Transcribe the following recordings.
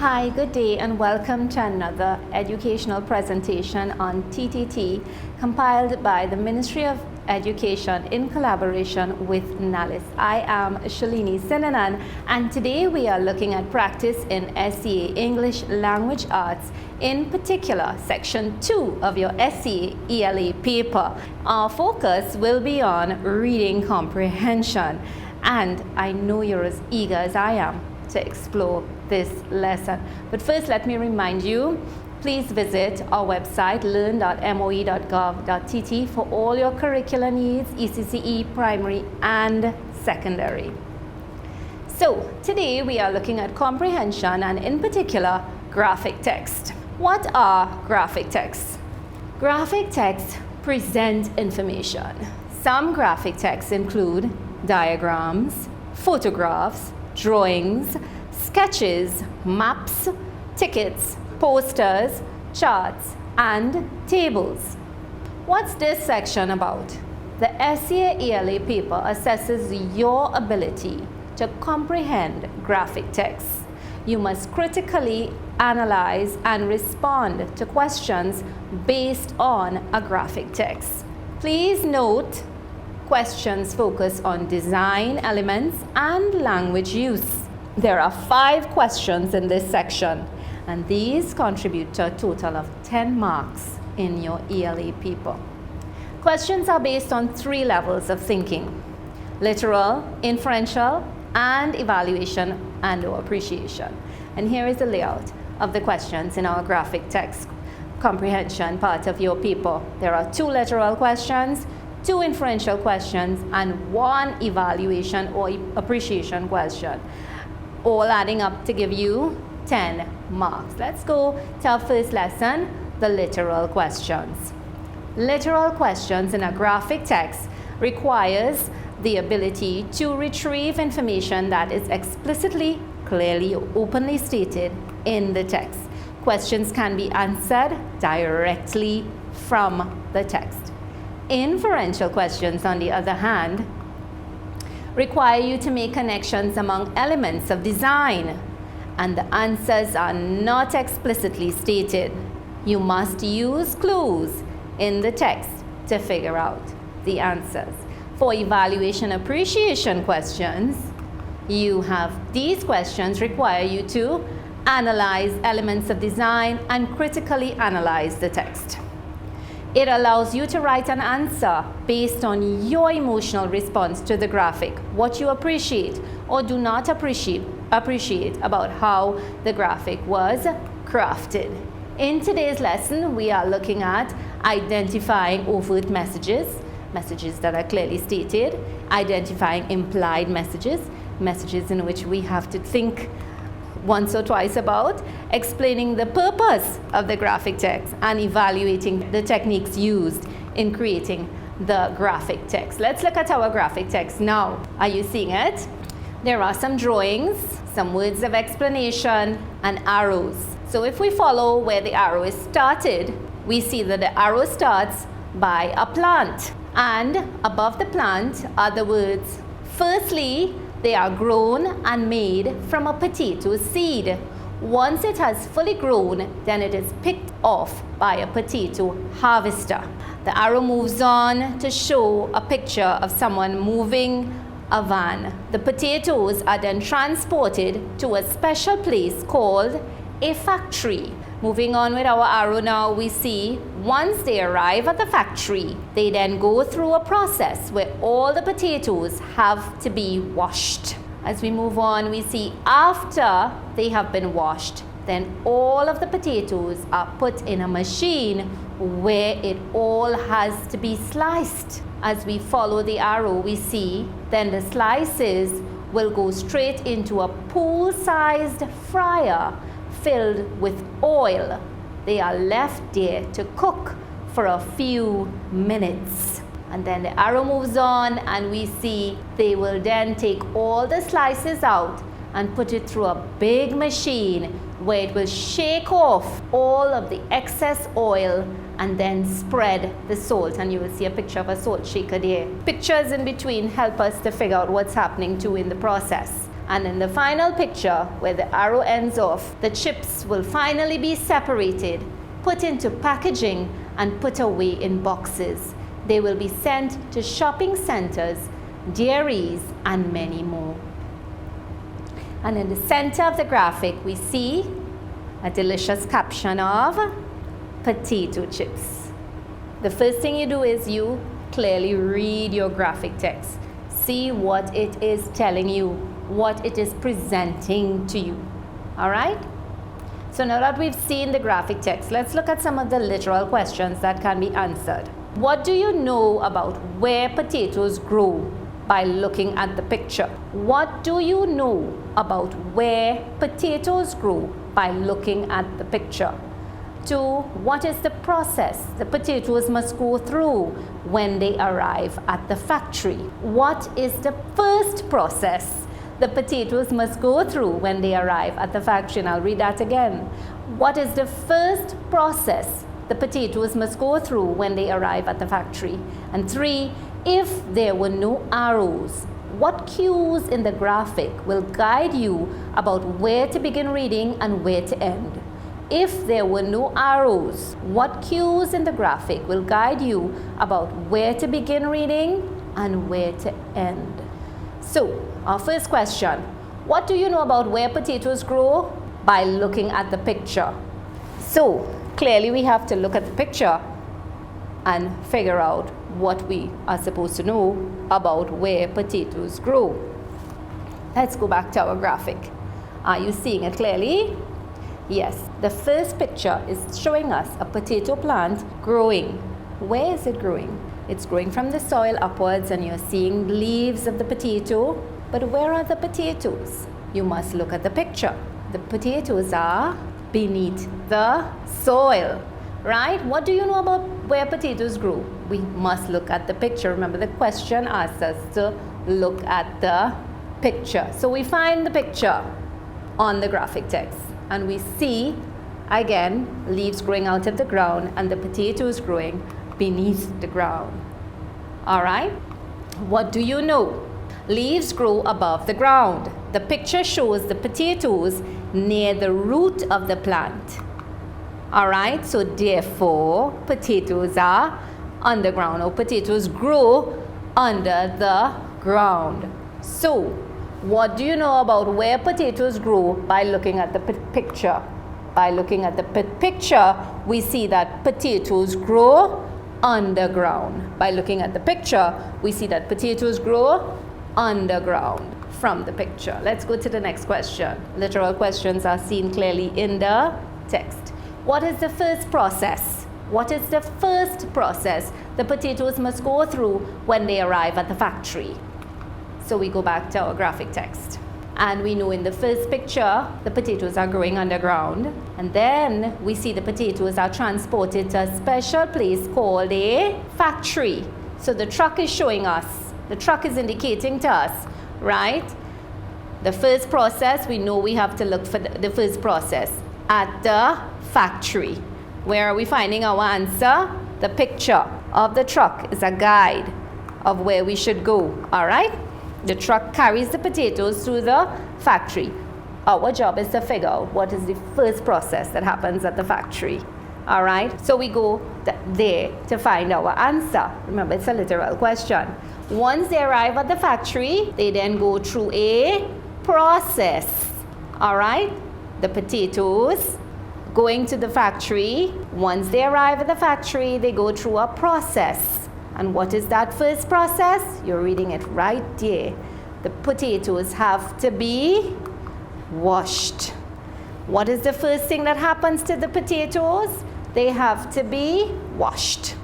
Hi, good day and welcome to another educational presentation on TTT compiled by the Ministry of Education in collaboration with NALIS. I am Shalini Sinanan and today we are looking at practice in SEA English Language Arts, in particular section 2 of your SEA ELA paper. Our focus will be on reading comprehension, and I know you're as eager as I am to explore this lesson. But first, let me remind you, please visit our website learn.moe.gov.tt for all your curricular needs, ECCE, primary and secondary. So today we are looking at comprehension and in particular graphic text. What are graphic texts? Graphic texts present information. Some graphic texts include diagrams, photographs, drawings, sketches, maps, tickets, posters, charts, and tables. What's this section about? The SEA ELA paper assesses your ability to comprehend graphic text. You must critically analyze and respond to questions based on a graphic text. Please note, questions focus on design elements and language use. There are 5 questions in this section, and these contribute to a total of 10 marks in your ELA paper. Questions are based on 3 levels of thinking: literal, inferential, and evaluation and/or appreciation. And here is the layout of the questions in our graphic text comprehension part of your paper. There are 2 literal questions, 2 inferential questions, and 1 evaluation or appreciation question, all adding up to give you 10 marks. Let's go to our first lesson, the literal questions. Literal questions in a graphic text requires the ability to retrieve information that is explicitly, clearly, openly stated in the text. Questions can be answered directly from the text. Inferential questions, on the other hand, require you to make connections among elements of design, and the answers are not explicitly stated. You must use clues in the text to figure out the answers. For evaluation appreciation questions, these questions require you to analyze elements of design and critically analyze the text. It allows you to write an answer based on your emotional response to the graphic, what you appreciate or do not appreciate about how the graphic was crafted. In today's lesson, we are looking at identifying overt messages that are clearly stated, identifying implied messages in which we have to think once or twice about, explaining the purpose of the graphic text, and evaluating the techniques used in creating the graphic text. Let's look at our graphic text now. Are you seeing it? There are some drawings, some words of explanation, and arrows. So if we follow where the arrow is started, we see that the arrow starts by a plant, and above the plant are the words, firstly, they are grown and made from a potato seed. Once it has fully grown, then it is picked off by a potato harvester. The arrow moves on to show a picture of someone moving a van. The potatoes are then transported to a special place called a factory. Moving on with our arrow now, we see once they arrive at the factory, they then go through a process where all the potatoes have to be washed. As we move on, we see after they have been washed, then all of the potatoes are put in a machine where it all has to be sliced. As we follow the arrow, we see then the slices will go straight into a pool-sized fryer filled with oil. They are left there to cook for a few minutes. And then the arrow moves on and we see they will then take all the slices out and put it through a big machine where it will shake off all of the excess oil and then spread the salt. And you will see a picture of a salt shaker there. Pictures in between help us to figure out what's happening too in the process. And in the final picture, where the arrow ends off, the chips will finally be separated, put into packaging, and put away in boxes. They will be sent to shopping centers, dairies, and many more. And in the center of the graphic, we see a delicious caption of potato chips. The first thing you do is you clearly read your graphic text. See what it is telling you, what it is presenting to you. All right? So now that we've seen the graphic text, let's look at some of the literal questions that can be answered. What do you know about where potatoes grow by looking at the picture? What do you know about where potatoes grow by looking at the picture? 2, what is the process the potatoes must go through when they arrive at the factory? What is the first process the potatoes must go through when they arrive at the factory? And I'll read that again. What is the first process the potatoes must go through when they arrive at the factory? And 3, if there were no arrows, what cues in the graphic will guide you about where to begin reading and where to end? If there were no arrows, what cues in the graphic will guide you about where to begin reading and where to end? So, our first question, what do you know about where potatoes grow? By looking at the picture. So, clearly we have to look at the picture and figure out what we are supposed to know about where potatoes grow. Let's go back to our graphic. Are you seeing it clearly? Yes, the first picture is showing us a potato plant growing. Where is it growing? It's growing from the soil upwards, and you're seeing leaves of the potato. But where are the potatoes? You must look at the picture. The potatoes are beneath the soil, right? What do you know about where potatoes grow? We must look at the picture. Remember, the question asks us to look at the picture. So we find the picture on the graphic text, and we see again leaves growing out of the ground and the potatoes growing beneath the ground. All right, what do you know? Leaves grow above the ground. The picture shows the potatoes near the root of the plant. All right, so therefore potatoes are underground, or potatoes grow under the ground. So what do you know about where potatoes grow by looking at the picture? By looking at the picture, we see that potatoes grow underground. By looking at the picture, we see that potatoes grow underground from the picture. Let's go to the next question. Literal questions are seen clearly in the text. What is the first process? What is the first process the potatoes must go through when they arrive at the factory? So we go back to our graphic text. And we know in the first picture, the potatoes are growing underground. And then we see the potatoes are transported to a special place called a factory. So the truck is showing us, the truck is indicating to us, right? The first process, we know we have to look for the first process at the factory. Where are we finding our answer? The picture of the truck is a guide of where we should go, all right? The truck carries the potatoes through the factory. Our job is to figure out what is the first process that happens at the factory. All right, so we go there to find our answer. Remember, it's a literal question. Once they arrive at the factory, they then go through a process. All right, the potatoes going to the factory. Once they arrive at the factory, they go through a process. And what is that first process? You're reading it right there. The potatoes have to be washed. What is the first thing that happens to the potatoes? They have to be washed.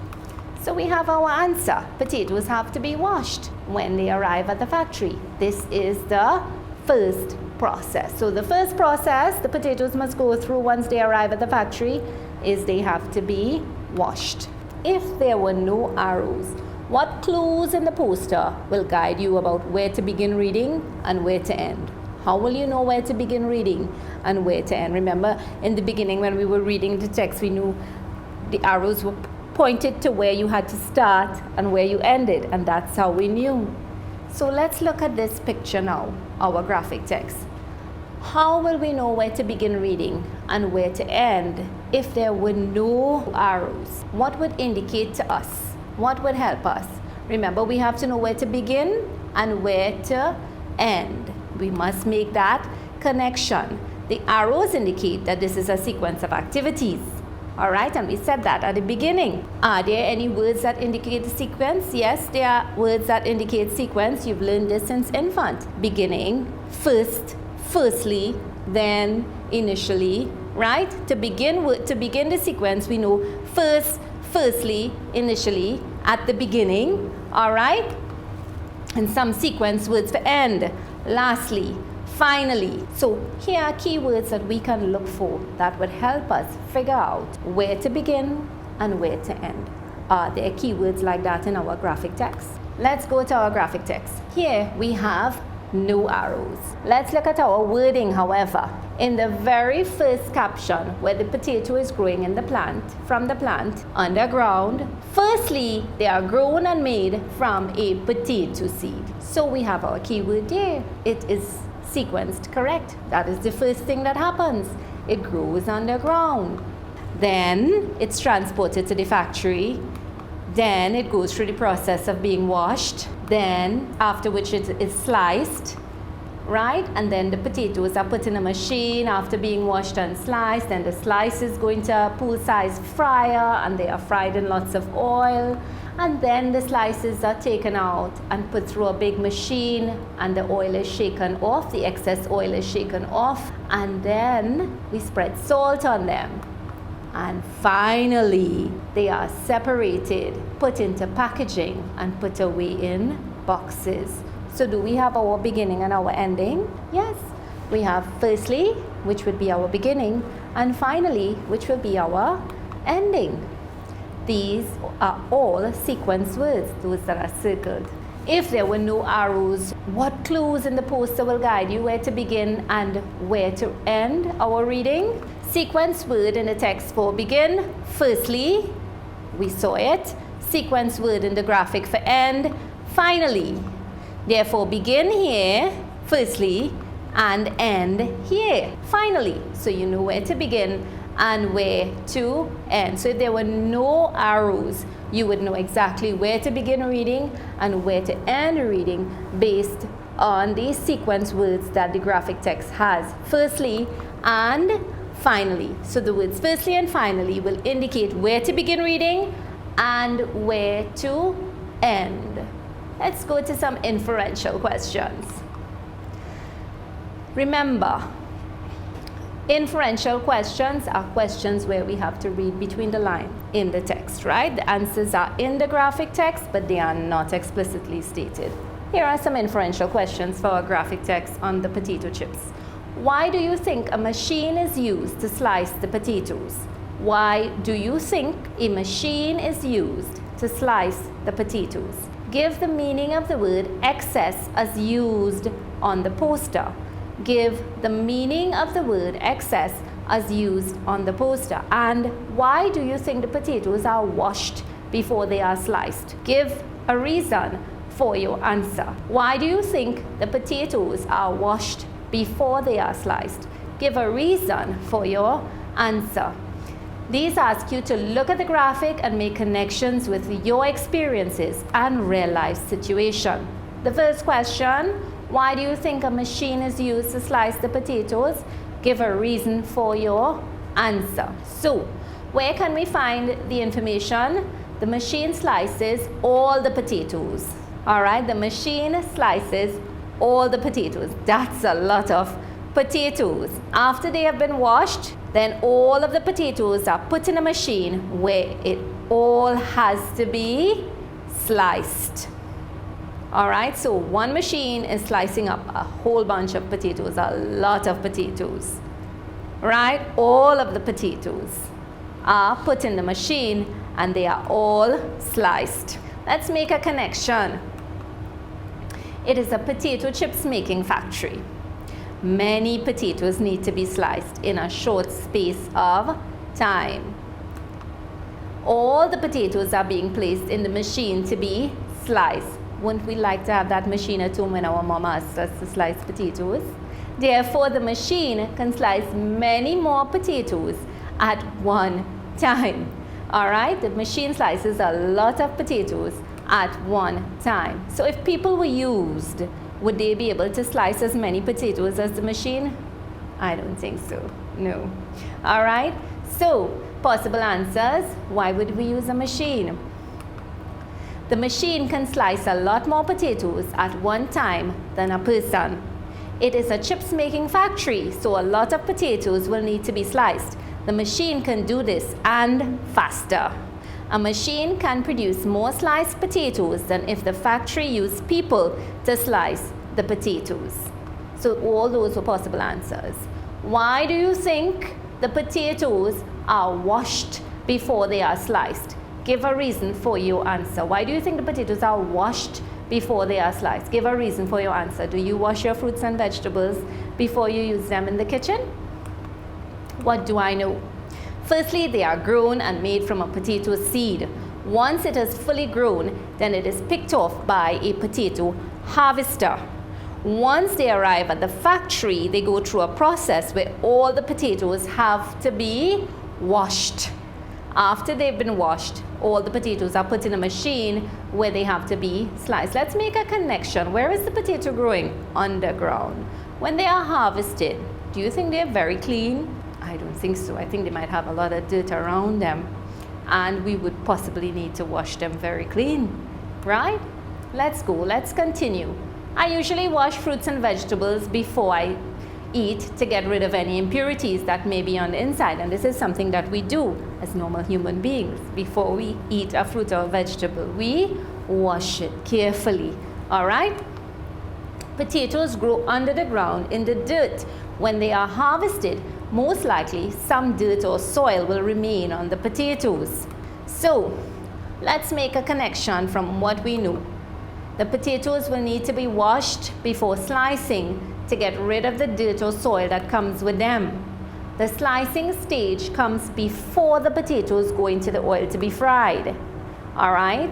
So we have our answer. Potatoes have to be washed when they arrive at the factory. This is the first process. So the first process the potatoes must go through once they arrive at the factory is they have to be washed. If there were no arrows, what clues in the poster will guide you about where to begin reading and where to end? How will you know where to begin reading and where to end? Remember, in the beginning when we were reading the text, we knew the arrows were pointed to where you had to start and where you ended, and that's how we knew. So let's look at this picture now, our graphic text. How will we know where to begin reading and where to end if there were no arrows? What would indicate to us? What would help us? Remember, we have to know where to begin and where to end. We must make that connection. The arrows indicate that this is a sequence of activities. All right, and we said that at the beginning. Are there any words that indicate the sequence? Yes, there are words that indicate sequence. You've learned this since infant. Beginning, first, firstly, then, initially, right? To begin the sequence, we know first, firstly, initially, at the beginning, all right? And some sequence words for end, lastly, finally. So here are keywords that we can look for that would help us figure out where to begin and where to end. Are there keywords like that in our graphic text? Let's go to our graphic text. Here we have no arrows. Let's look at our wording, however. In the very first caption, where the potato is growing in the plant, from the plant, underground, firstly, they are grown and made from a potato seed. So we have our keyword there. It is sequenced correct. That is the first thing that happens. It grows underground. Then it's transported to the factory. Then it goes through the process of being washed. Then after which it is sliced, right? And then the potatoes are put in a machine after being washed and sliced. Then the slice is going to a pool-sized fryer and they are fried in lots of oil. And then the slices are taken out and put through a big machine and the oil is shaken off, the excess oil is shaken off, and then we spread salt on them. And finally, they are separated, put into packaging and put away in boxes. So do we have our beginning and our ending? Yes. We have firstly, which would be our beginning, and finally, which will be our ending. These are all sequence words, those that are circled. If there were no arrows, what clues in the poster will guide you where to begin and where to end our reading? Sequence word in the text for begin, firstly, we saw it. Sequence word in the graphic for end, finally. Therefore, begin here, firstly, and end here, finally. So you know where to begin and where to end. So if there were no arrows, you would know exactly where to begin reading and where to end reading based on these sequence words that the graphic text has, firstly and finally. So the words firstly and finally will indicate where to begin reading and where to end. Let's go to some inferential questions. Remember, inferential questions are questions where we have to read between the lines in the text, right? The answers are in the graphic text, but they are not explicitly stated. Here are some inferential questions for our graphic text on the potato chips. Why do you think a machine is used to slice the potatoes? Why do you think a machine is used to slice the potatoes? Give the meaning of the word excess as used on the poster. Give the meaning of the word excess as used on the poster. And why do you think the potatoes are washed before they are sliced? Give a reason for your answer. Why do you think the potatoes are washed before they are sliced? Give a reason for your answer. These ask you to look at the graphic and make connections with your experiences and real life situation. The first question, why do you think a machine is used to slice the potatoes? Give a reason for your answer. So, where can we find the information? The machine slices all the potatoes. All right, the machine slices all the potatoes. That's a lot of potatoes. After they have been washed, then all of the potatoes are put in a machine where it all has to be sliced. All right, so one machine is slicing up a whole bunch of potatoes, a lot of potatoes, right? All of the potatoes are put in the machine and they are all sliced. Let's make a connection. It is a potato chips making factory. Many potatoes need to be sliced in a short space of time. All the potatoes are being placed in the machine to be sliced. Wouldn't we like to have that machine at home when our mama asks us to slice potatoes? Therefore, the machine can slice many more potatoes at one time. All right, the machine slices a lot of potatoes at one time. So if people were used, would they be able to slice as many potatoes as the machine? I don't think so, no. All right, so possible answers. Why would we use a machine? The machine can slice a lot more potatoes at one time than a person. It is a chips making factory, so a lot of potatoes will need to be sliced. The machine can do this and faster. A machine can produce more sliced potatoes than if the factory used people to slice the potatoes. So all those were possible answers. Why do you think the potatoes are washed before they are sliced? Give a reason for your answer. Why do you think the potatoes are washed before they are sliced? Give a reason for your answer. Do you wash your fruits and vegetables before you use them in the kitchen? What do I know? Firstly, they are grown and made from a potato seed. Once it is fully grown, then it is picked off by a potato harvester. Once they arrive at the factory, they go through a process where all the potatoes have to be washed. After they've been washed, all the potatoes are put in a machine where they have to be sliced. Let's make a connection. Where is the potato growing? Underground. When they are harvested, do you think they're very clean? I don't think so. I think they might have a lot of dirt around them, and we would possibly need to wash them very clean, right? Let's go. Let's continue. I usually wash fruits and vegetables before I eat to get rid of any impurities that may be on the inside, and this is something that we do as normal human beings. Before we eat a fruit or a vegetable, we wash it carefully. All right? Potatoes grow under the ground in the dirt. When they are harvested, most likely some dirt or soil will remain on the potatoes. So let's make a connection from what we know. The potatoes will need to be washed before slicing to get rid of the dirt or soil that comes with them. The slicing stage comes before the potatoes go into the oil to be fried. All right?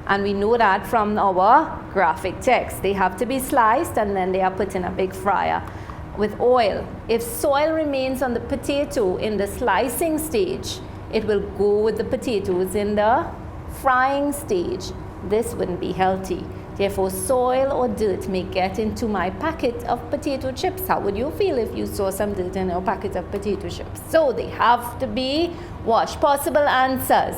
And we know that from our graphic text. They have to be sliced and then they are put in a big fryer with oil. If soil remains on the potato in the slicing stage, it will go with the potatoes in the frying stage. This wouldn't be healthy. Therefore, soil or dirt may get into my packet of potato chips. How would you feel if you saw some dirt in your packet of potato chips? So they have to be washed. Possible answers.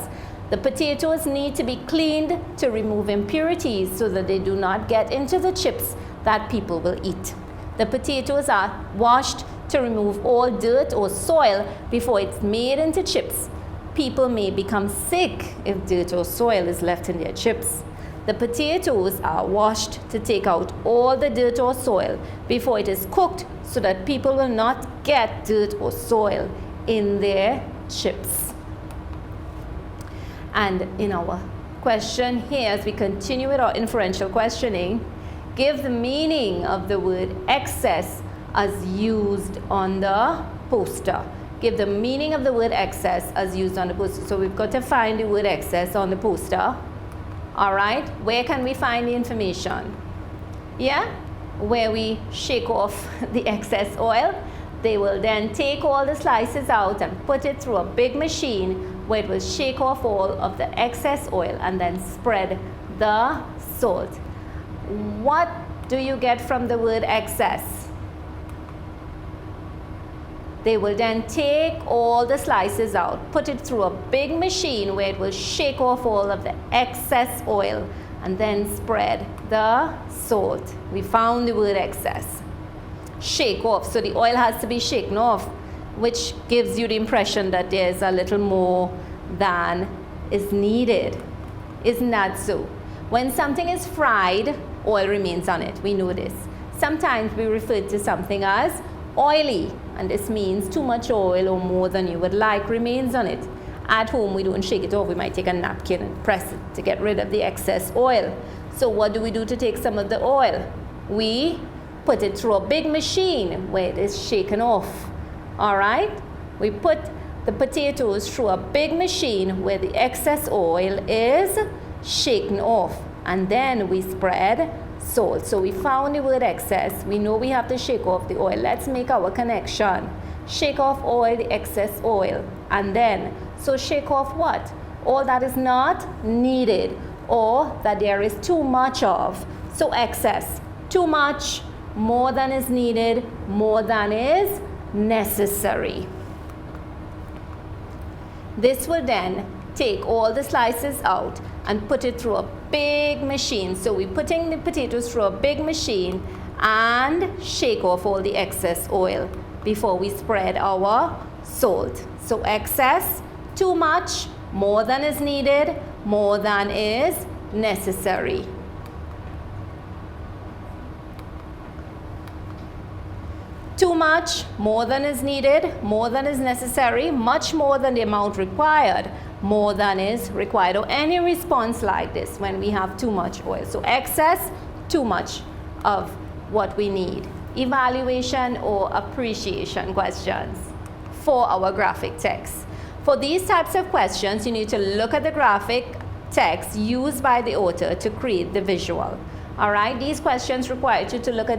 The potatoes need to be cleaned to remove impurities so that they do not get into the chips that people will eat. The potatoes are washed to remove all dirt or soil before it's made into chips. People may become sick if dirt or soil is left in their chips. The potatoes are washed to take out all the dirt or soil before it is cooked so that people will not get dirt or soil in their chips. And in our question here, as we continue with our inferential questioning, give the meaning of the word excess as used on the poster. Give the meaning of the word excess as used on the poster. So we've got to find the word excess on the poster. All right, where can we find the information? Yeah, where we shake off the excess oil. They will then take all the slices out and put it through a big machine where it will shake off all of the excess oil and then spread the salt. What do you get from the word excess? They will then take all the slices out, put it through a big machine where it will shake off all of the excess oil and then spread the salt. We found the word excess. Shake off. So the oil has to be shaken off, which gives you the impression that there's a little more than is needed. Isn't that so? When something is fried, oil remains on it. We know this. Sometimes we refer to something as oily, and this means too much oil or more than you would like remains on it. At home, we don't shake it off. We might take a napkin and press it to get rid of the excess oil. So what do we do to take some of the oil? We put it through a big machine where it is shaken off. All right? We put the potatoes through a big machine where the excess oil is shaken off. and then we spread salt. So we found the word excess. We know we have to shake off the oil. Let's make our connection. Shake off oil, the excess oil. And then, so shake off what? All that is not needed or that there is too much of. So excess, too much, more than is needed, more than is necessary. This will then take all the slices out and put it through a big machine. So we're putting the potatoes through a big machine and shake off all the excess oil before we spread our salt. So excess, too much, more than is needed, more than is necessary. Too much, more than is needed, more than is necessary, much more than the amount required, more than is required, or any response like this when we have too much oil. So excess, too much of what we need. Evaluation or appreciation questions for our graphic text. For these types of questions, you need to look at the graphic text used by the author to create the visual. All right, these questions requires you to look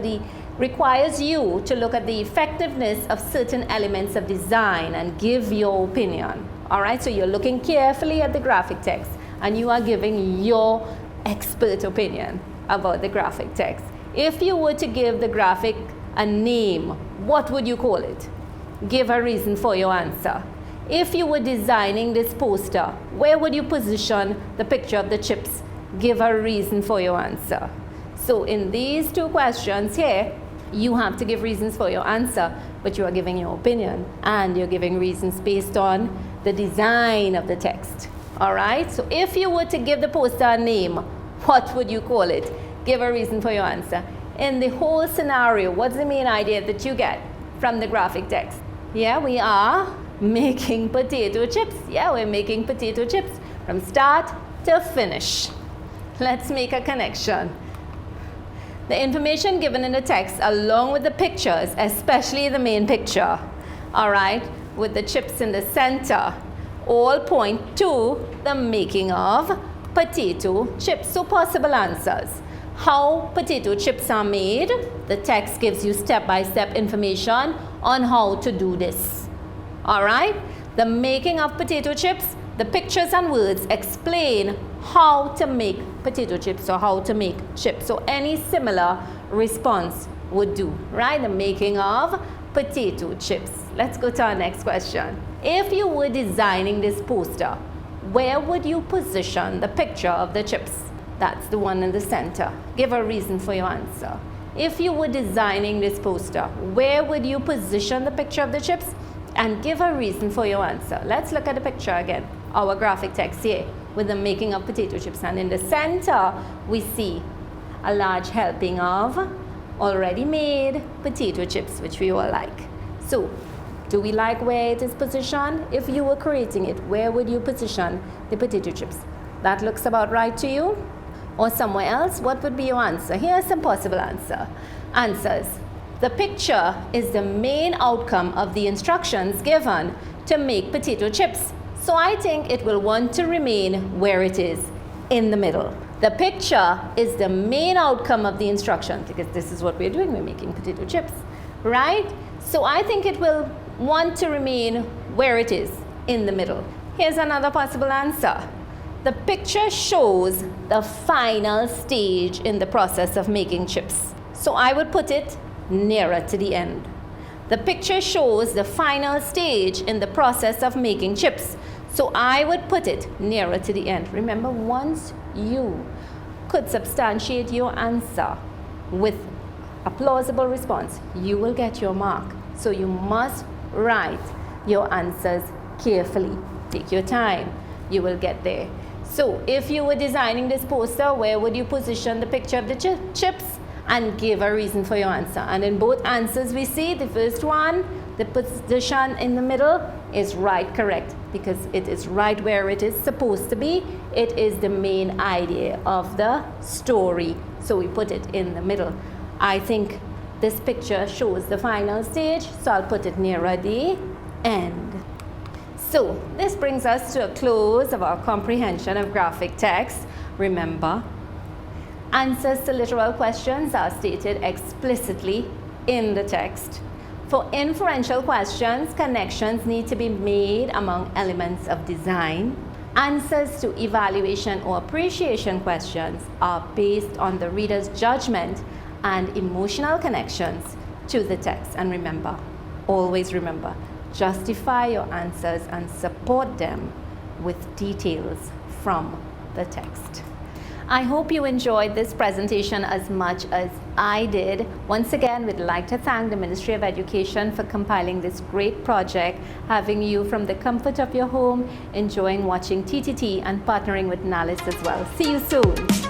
at the effectiveness of certain elements of design and give your opinion. All right, so you're looking carefully at the graphic text and you are giving your expert opinion about the graphic text. If you were to give the graphic a name, what would you call it? Give a reason for your answer. If you were designing this poster, where would you position the picture of the chips? Give a reason for your answer. So in these two questions here, you have to give reasons for your answer, but you are giving your opinion and you're giving reasons based on the design of the text. All right, so if you were to give the poster a name, what would you call it? Give a reason for your answer. In the whole scenario, what's the main idea that you get from the graphic text? Yeah, we are making potato chips. Yeah, we're making potato chips from start to finish. Let's make a connection. The information given in the text along with the pictures, especially the main picture, all right, with the chips in the center, all point to the making of potato chips. So possible answers. How potato chips are made. The text gives you step-by-step information on how to do this. All right, the making of potato chips, the pictures and words explain how to make potato chips or how to make chips. So any similar response would do, right? The making of potato chips. Let's go to our next question. If you were designing this poster, where would you position the picture of the chips? That's the one in the center. Give a reason for your answer. If you were designing this poster, where would you position the picture of the chips? And give a reason for your answer. Let's look at the picture again. Our graphic text here with the making of potato chips. And in the center, we see a large helping of already made potato chips, which we all like. So, do we like where it is positioned? If you were creating it, where would you position the potato chips? That looks about right to you? Or somewhere else? What would be your answer? Here are some possible answers. The picture is the main outcome of the instructions given to make potato chips. So I think it will want to remain where it is, in the middle. The picture is the main outcome of the instruction, because this is what we're doing, we're making potato chips, right? So I think it will want to remain where it is, in the middle. Here's another possible answer. The picture shows the final stage in the process of making chips. So I would put it nearer to the end. The picture shows the final stage in the process of making chips. So I would put it nearer to the end. Remember, once you could substantiate your answer with a plausible response, you will get your mark. So you must write your answers carefully. Take your time. You will get there. So if you were designing this poster, where would you position the picture of the chips? And give a reason for your answer. And in both answers we see the first one, the position in the middle is right, correct, because it is right where it is supposed to be. It is the main idea of the story. So we put it in the middle. I think this picture shows the final stage, so I'll put it nearer the end. So this brings us to a close of our comprehension of graphic text. Remember, Answers to literal questions are stated explicitly in the text. For inferential questions, connections need to be made among elements of design. Answers to evaluation or appreciation questions are based on the reader's judgment and emotional connections to the text. And remember, always remember, justify your answers and support them with details from the text. I hope you enjoyed this presentation as much as I did. Once again, we'd like to thank the Ministry of Education for compiling this great project, having you from the comfort of your home, enjoying watching TTT and partnering with NALIS as well. See you soon.